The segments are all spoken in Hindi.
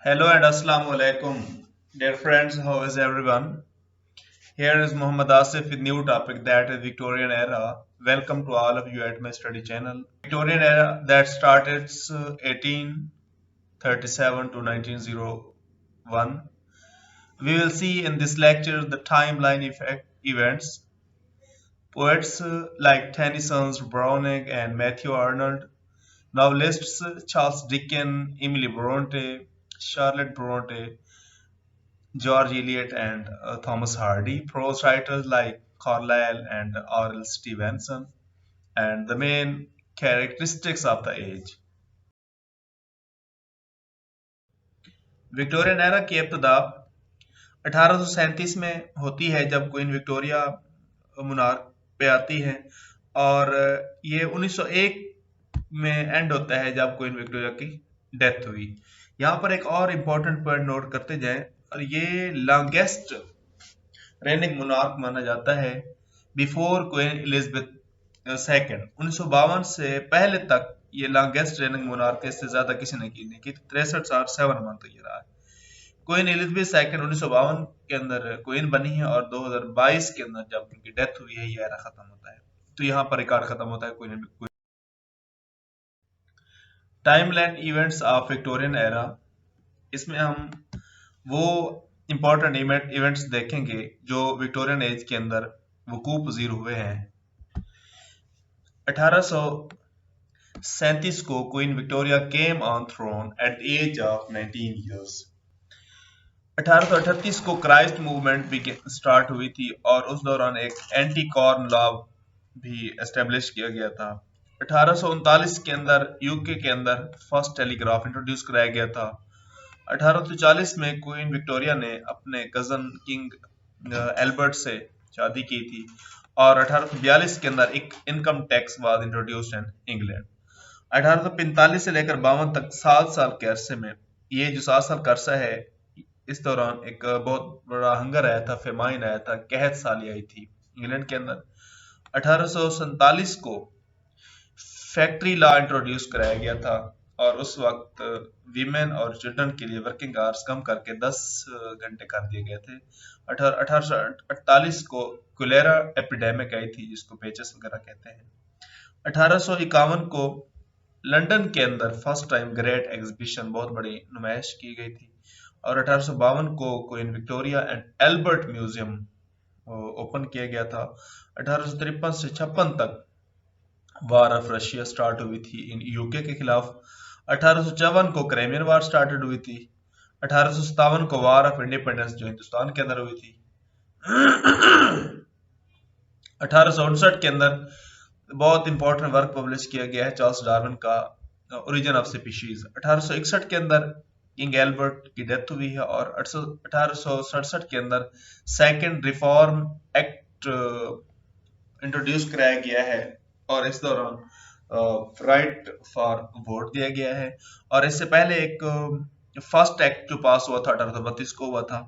Hello and Assalamu alaikum. Dear friends, how is everyone? Here is Muhammad Asif with new topic that is Victorian era. Welcome to all of you at my study channel. Victorian era that started 1837 to 1901. We will see in this lecture the timeline effect events. Poets like Tennyson's Browning and Matthew Arnold, novelists Charles Dickens, Emily Bronte, Charlotte Bronte, George Eliot and Thomas Hardy, prose writers like Carlyle and R.L. Stevenson, and the main characteristics of the age. Victorian era की इब्तदा 1837 में होती है जब क्वीन विक्टोरिया मुनार्क पे आती है और ये 1901 में एंड होता है जब क्वीन विक्टोरिया की डेथ हुई। यहाँ पर एक और इम्पोर्टेंट पॉइंट नोट करते जाएं और ये लॉन्गेस्ट रेनिंग मोनार्क माना जाता है बिफोर क्वीन एलिजाबेथ सेकंड। 1952 से पहले तक ये लॉन्गेस्ट रेनिंग मोनार्क है, इससे ज्यादा किसी ने की नहीं की। 63 साल 7 मंथ ये रहा है। क्वीन एलिजाबेथ सेकंड 1952 के अंदर क्वीन बनी है और 2022 के अंदर जब उनकी डेथ हुई है ये एरा खत्म होता है। तो यहाँ पर रिकॉर्ड खत्म होता है queen. Timeline events of Victorian era, इसमें हम वो इम्पोर्टेंट इवेंट्स देखेंगे जो विक्टोरियन एज के अंदर वकूफ पजीर हुए हैं। 1837 को Queen Victoria came on throne at the age of 19 years. 1838 को क्राइस्ट मूवमेंट स्टार्ट हुई थी और उस दौरान एक एंटी कॉर्न लॉ भी एस्टेब्लिश किया गया था। 1839 के अंदर यूके के अंदर फर्स्ट टेलीग्राफ इंट्रोड्यूस कराया गया था। 1840 में क्वीन विक्टोरिया ने अपने कजन किंग एल्बर्ट से शादी की थी और 1842 के अंदर एक income tax was introduced in England. 1845 से लेकर 52 तक 7 साल के अरसे में, ये जो 7 साल का अरसा है, इस दौरान एक बहुत बड़ा हंगर आया था, फेमाइन आया था, कहत साली आई थी इंग्लैंड के अंदर। 1847 को फैक्ट्री लॉ इंट्रोड्यूस कराया गया था और उस वक्त वीमेन और चिल्ड्रन के लिए वर्किंग आवर्स कम करके 10 घंटे कर दिए गए थे। 1848 को कोलेरा एपिडेमिक आई थी जिसको पेचेस वगैरह कहते हैं। 1851 को लंदन के अंदर फर्स्ट टाइम ग्रेट एग्जीबिशन, बहुत बड़ी नुमाइश की गई थी और 1852 को Queen Victoria and Albert museum open किया गया था। 1853 से 56 तक वार ऑफ रशिया स्टार्ट हुई थी इन यूके के खिलाफ। 1854 को क्राइमियन वार स्टार्टेड हुई थी। 1857 को वार ऑफ इंडिपेंडेंस जो हिंदुस्तान के अंदर हुई थी। 1859 के अंदर बहुत इंपॉर्टेंट वर्क पब्लिश किया गया है चार्ल्स डार्विन का ओरिजिन ऑफ स्पीशीज। 1861 के अंदर किंग एल्बर्ट की डेथ हुई है और 1867 के अंदर सेकंड रिफॉर्म एक्ट इंट्रोड्यूस कराया गया है और इस दौरान राइट फॉर वोट दिया गया है। और इससे पहले एक फर्स्ट एक्ट जो पास हुआ था 1832 को हुआ था।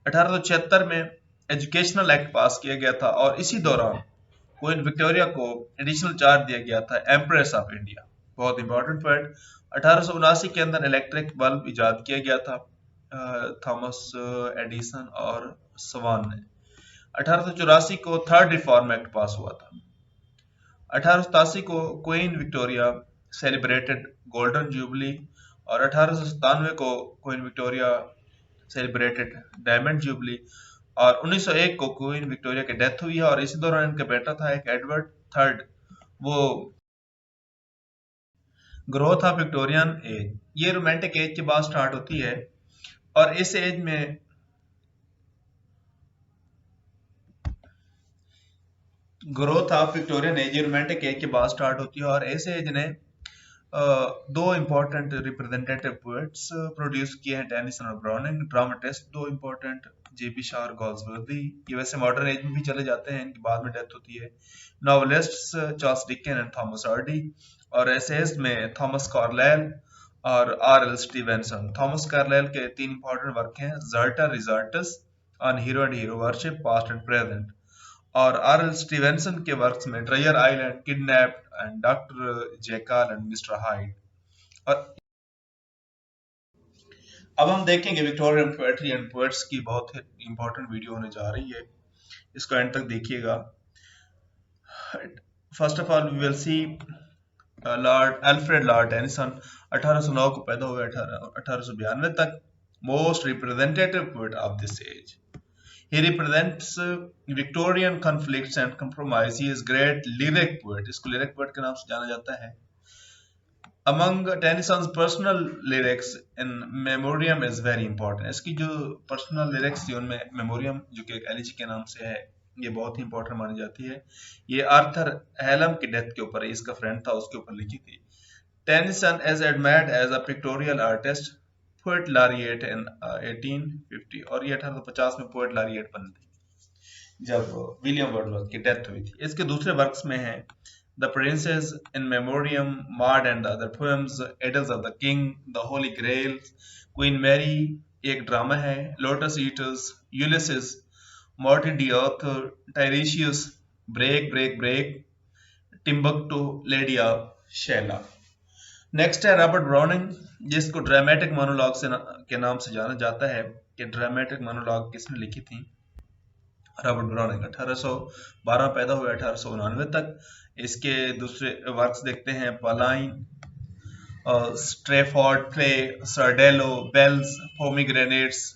1876 में एजुकेशनल एक्ट पास किया गया था और इसी दौरान क्वीन विक्टोरिया को एडिशनल चार्ज दिया गया था एम्प्रेस ऑफ इंडिया। बहुत इंपॉर्टेंट पॉइंट। 1879 के अंदर इलेक्ट्रिक बल्ब इजाद किया गया था थॉमस एडिसन और सवान ने। 1884 को थर्ड रिफॉर्म एक्ट पास हुआ था। 1887 को Queen Victoria celebrated golden jubilee और 1897 को Queen Victoria celebrated diamond jubilee और 1901 को क्वीन विक्टोरिया की डेथ हुई है और इसी दौरान इनका बेटा था एक एडवर्ड थर्ड। वो ग्रोथ ऑफ विक्टोरियन एज, ये रोमांटिक एज के बाद स्टार्ट होती है और इस एज में growth of Victorian age romantic as के बाद स्टार्ट होती है और इस एज ने दो इंपॉर्टेंट रिप्रेजेंटेटिव पोएट्स प्रोड्यूस किए हैं, टेनिसन और ब्राउनिंग। ड्रामेटिस्ट दो इंपॉर्टेंट, जेबी शाह और गॉल्सवर्दी, ये वैसे मॉडर्न एज में भी चले जाते हैं, इनकी बाद में डेथ होती है। Novelists Charles Dickens and Thomas Hardy और एसेज में थॉमस कार्लाइल और आर.एल. स्टीवेंसन। थॉमस कार्लाइल के तीन इंपॉर्टेंट वर्क हैं, Sartor Resartus on hero and hero worship past and present और आर.एल. स्टीवेंसन के वर्क्स में Treasure Island, Kidnapped and Doctor Jekyll and Mister Hyde. और अब हम देखेंगे विक्टोरियन पोएट्री एंड पोएट्स की बहुत इंपॉर्टेंट वीडियो होने जा रही है, इसको एंड तक देखिएगा। First of all we will see lord Alfred lord Tennyson 1809 को पैदा हुए 1892 तक, most representative poet of this age. He represents Victorian conflicts and compromise. He is great lyric poet. इसको lyric poet के नाम से जाना जाता है। Among Tennyson's personal lyrics in Memoriam is very important. इसकी जो personal lyrics थी उनमें Memoriam जो कि एक एलिजी के नाम से है, ये बहुत ही इंपॉर्टेंट मानी जाती है। ये आर्थर हेलम की डेथ के ऊपर, इसका फ्रेंड था उसके ऊपर लिखी थी। Tennyson is admired as a pictorial artist, poet laureate in 1850, और ये 1850 में पोएट लॉरिएट बने थे जब विलियम वर्ड्सवर्थ की डेथ हुई थी। इसके दूसरे वर्क्स में है the princess in memoriam, maud and the other poems, idylls of the king, the holy grail, queen Mary एक ड्रामा है, lotus eaters, Ulysses, morte d' Arthur, Tiresias, break break break, Timbuctoo, lady of Shalott. Next है रॉबर्ट ब्राउनिंग, जिसको ड्रामेटिक मोनोलॉग के नाम से जाना जाता है। कि ड्रामेटिक मोनोलॉग किसने लिखी थी? Robert browning. 1812 पैदा हुए 1899 तक। इसके दूसरे वर्क्स देखते हैं, पलाइन, स्ट्रेफोर्ड play, सर्डेलो, bells, pomegranates.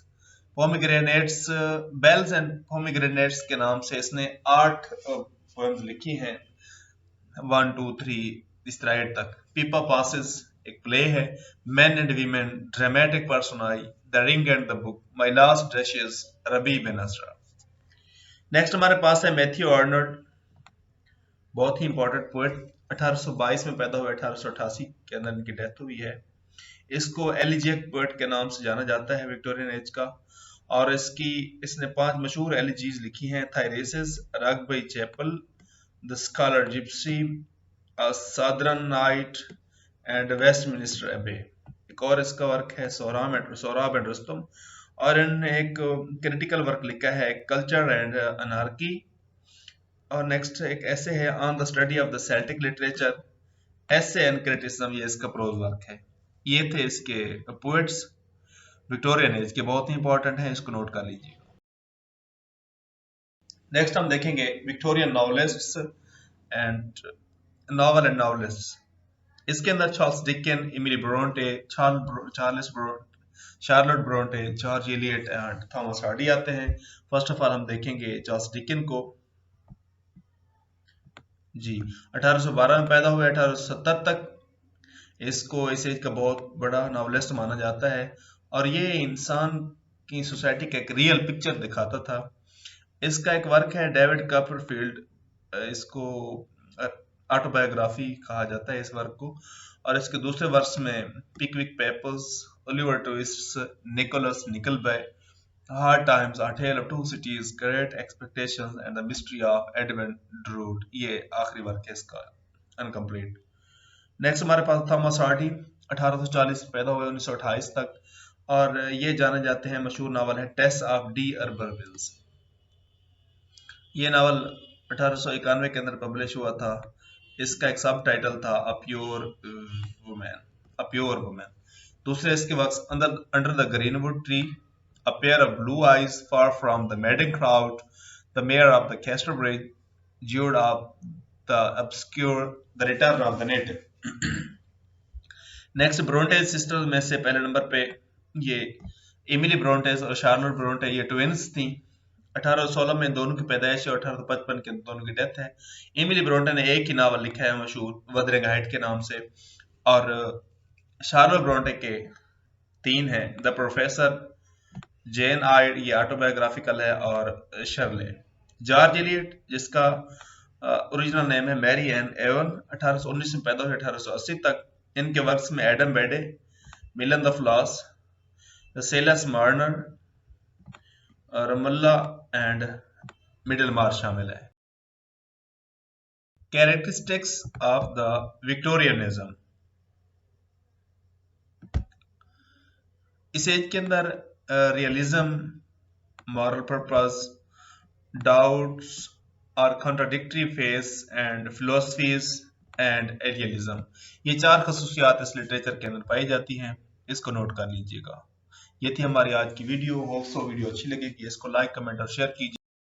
Bells and pomegranates के नाम से इसने 8 पोएम्स लिखी हैं, 1 2 3 इस तरह 8 तक। पीपा पासिस एक प्ले है, men and women, dramatic personae, the ring and the book, my last duchess, Rabbi Ben Ezra. Next हमारे पास है मैथ्यू आर्नल्ड, बहुत ही इंपॉर्टेंट पोएट। 1822 में पैदा हुआ, 1888 के अंदर इनकी डेथ हुई है। इसको एलिजिक पोएट के नाम से जाना जाता है विक्टोरियन एज का, और इसने 5 मशहूर एलिजीज लिखी हैं, Thyrsis, Rugby chapel, the scholar gypsy, southern night and Westminster Abbey. एक और इसका वर्क है सोराब एंड रुस्तम, और इन्होंने एक क्रिटिकल वर्क लिखा है, कल्चर एंड अनार्की। और नेक्स्ट एक ऐसे है, on the study of the Celtic literature, ऐसे एंड क्रिटिसिज्म, ये इसका प्रोज वर्क है। ये थे इसके पोएट्स विक्टोरियन एज के, बहुत ही इंपॉर्टेंट है, इसको नोट कर लीजिए। नेक्स्ट हम देखेंगे विक्टोरियन नॉवलिस्ट्स एंड नॉवल एंड नॉवलिस्ट्स। इसके अंदर Charles Dickens, Emily Bronte, Charlotte Bronte, George Eliot and Thomas Hardy आते हैं। फर्स्ट ऑफ ऑल हम देखेंगे चार्ल्स डिकन को। जी 1812 में पैदा हुए, 1870 तक। इसको इस एज का बहुत बड़ा नॉवलिस्ट माना जाता है, और ये इंसान की सोसाइटी का एक रियल पिक्चर दिखाता था। इसका एक वर्क है डेविड कॉपरफील्ड, इसको ऑटोबायोग्राफी कहा जाता है इस वर्क को। और इसके दूसरे वर्ष में Pickwick papers, Oliver Twist, Nicholas Nickleby, hard times, a tale of two cities, great expectations and the mystery of Edmund Drood, ये आखिरी वर्क है इसका, अनकम्प्लीट। नेक्स्ट हमारे पास थॉमस हार्डी, 1840 पैदा हुए 1928 तक, और ये जाने जाते हैं, मशहूर नावल है टेस ऑफ डी अर्बरविल्स। ये नावल 1891 के अंदर पब्लिश हुआ था। इसका एक सब टाइटल था अ प्योर वुमेन। दूसरे इसके works, under the greenwood tree, a pair of blue eyes, far from the madding crowd, the mayor of the caster bridge, Jude of the obscure, the return of the native. Next Brontes sisters में से पहले नंबर पे ये एमिली ब्रोंटेज और शार्लोट ब्रोंटे, ये ट्विंस थी। 1816 में दोनों की पैदाइश है और 1855 के दोनों की डेथ है। एमिली ब्रोंटे ने एक ही नावल लिखा है मशहूर, वदरिंग हाइट के नाम से, और शार्लोट ब्रोंटे के 3 हैं, द प्रोफेसर, जेन आयड, ये ऑटोबायोग्राफिकल है, और शर्ले। जॉर्ज एलियट, जिसका ओरिजिनल नेम है मैरी एन एवन, 1819 में पैदा हुए 1880 तक। इनके वर्क्स में Adam Bede, mill on the floss, Silas Marner, Romola and Middlemarch शामिल है। Characteristics of the Victorianism. इस एज के अंदर रियलिज्म, मॉरल पर्पस, डाउट्स और contradictory faiths and philosophies and idealism, ये 4 खसूसियात इस लिटरेचर के अंदर पाई जाती हैं, इसको नोट कर लीजिएगा। ये थी हमारी आज की वीडियो। होप सो वीडियो अच्छी लगेगी, इसको लाइक कमेंट और शेयर कीजिए।